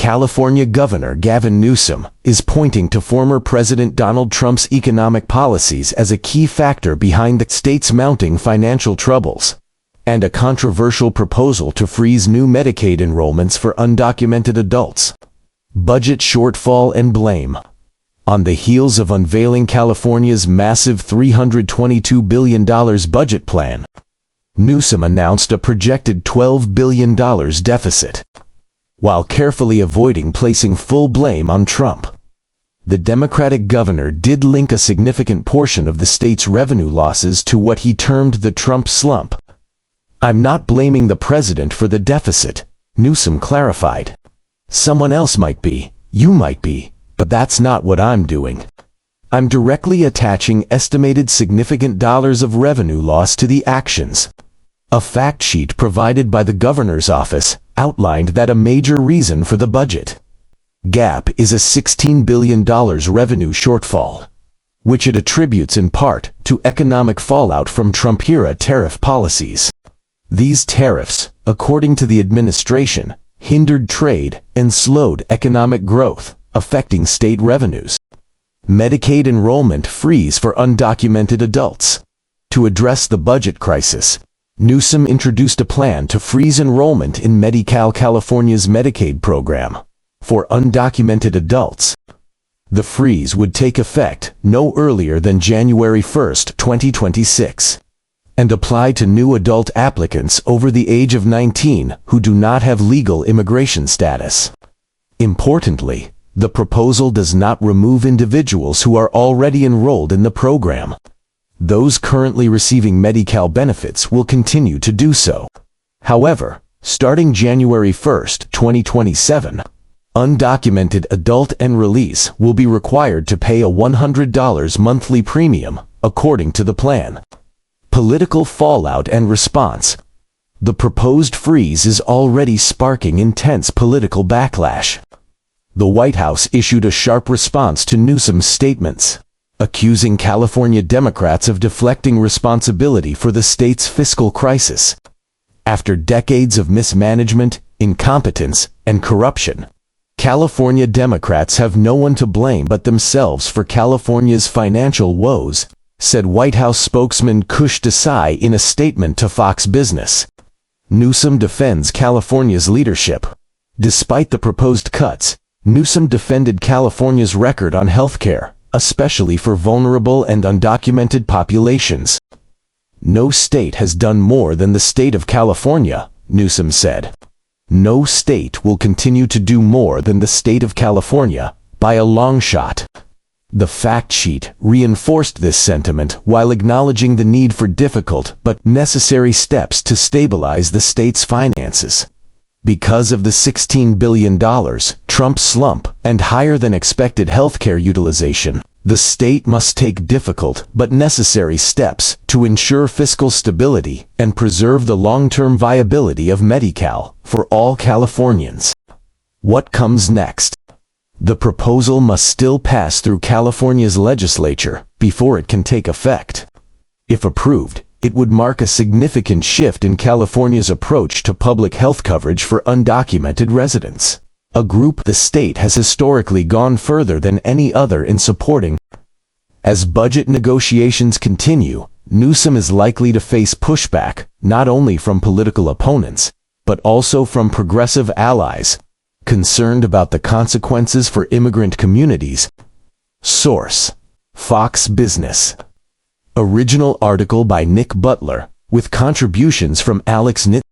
California Governor Gavin Newsom is pointing to former President Donald Trump's economic policies as a key factor behind the state's mounting financial troubles, and a controversial proposal to freeze new Medicaid enrollments for undocumented adults. Budget shortfall and blame. On the heels of unveiling California's massive $322 billion budget plan, Newsom announced a projected $12 billion deficit, while carefully avoiding placing full blame on Trump. The Democratic governor did link a significant portion of the state's revenue losses to what he termed the Trump slump. "I'm not blaming the president for the deficit," Newsom clarified. "Someone else might be, you might be, but that's not what I'm doing. I'm directly attaching estimated significant dollars of revenue loss to the actions." A fact sheet provided by the governor's office outlined that a major reason for the budget gap is a $16 billion revenue shortfall, which it attributes in part to economic fallout from Trump-era tariff policies. These tariffs, according to the administration, hindered trade and slowed economic growth, affecting state revenues. Medicaid enrollment freeze for undocumented adults. To address the budget crisis, Newsom introduced a plan to freeze enrollment in California's Medicaid program for undocumented adults. The freeze would take effect no earlier than January 1, 2026, and apply to new adult applicants over the age of 19 who do not have legal immigration status. Importantly, the proposal does not remove individuals who are already enrolled in the program. Those currently receiving Medi-Cal benefits will continue to do so. However, starting January 1, 2027, undocumented adult enrollees will be required to pay a $100 monthly premium, according to the plan. Political fallout and response. The proposed freeze is already sparking intense political backlash. The White House issued a sharp response to Newsom's statements, accusing California Democrats of deflecting responsibility for the state's fiscal crisis. After decades of mismanagement, incompetence, and corruption, California Democrats have no one to blame but themselves for California's financial woes, said White House spokesman Kush Desai in a statement to Fox Business. Newsom defends California's leadership. Despite the proposed cuts, Newsom defended California's record on health care, especially for vulnerable and undocumented populations. "No state has done more than the state of California," Newsom said. "No state will continue to do more than the state of California, by a long shot." The fact sheet reinforced this sentiment while acknowledging the need for difficult but necessary steps to stabilize the state's finances. Because of the $16 billion Trump slump and higher-than-expected healthcare utilization, the state must take difficult but necessary steps to ensure fiscal stability and preserve the long-term viability of Medi-Cal for all Californians. What comes next? The proposal must still pass through California's legislature before it can take effect. If approved, it would mark a significant shift in California's approach to public health coverage for undocumented residents, a group the state has historically gone further than any other in supporting. As budget negotiations continue, Newsom is likely to face pushback, not only from political opponents, but also from progressive allies, concerned about the consequences for immigrant communities. Source: Fox Business. Original article by Nick Butler, with contributions from Alex Nitt.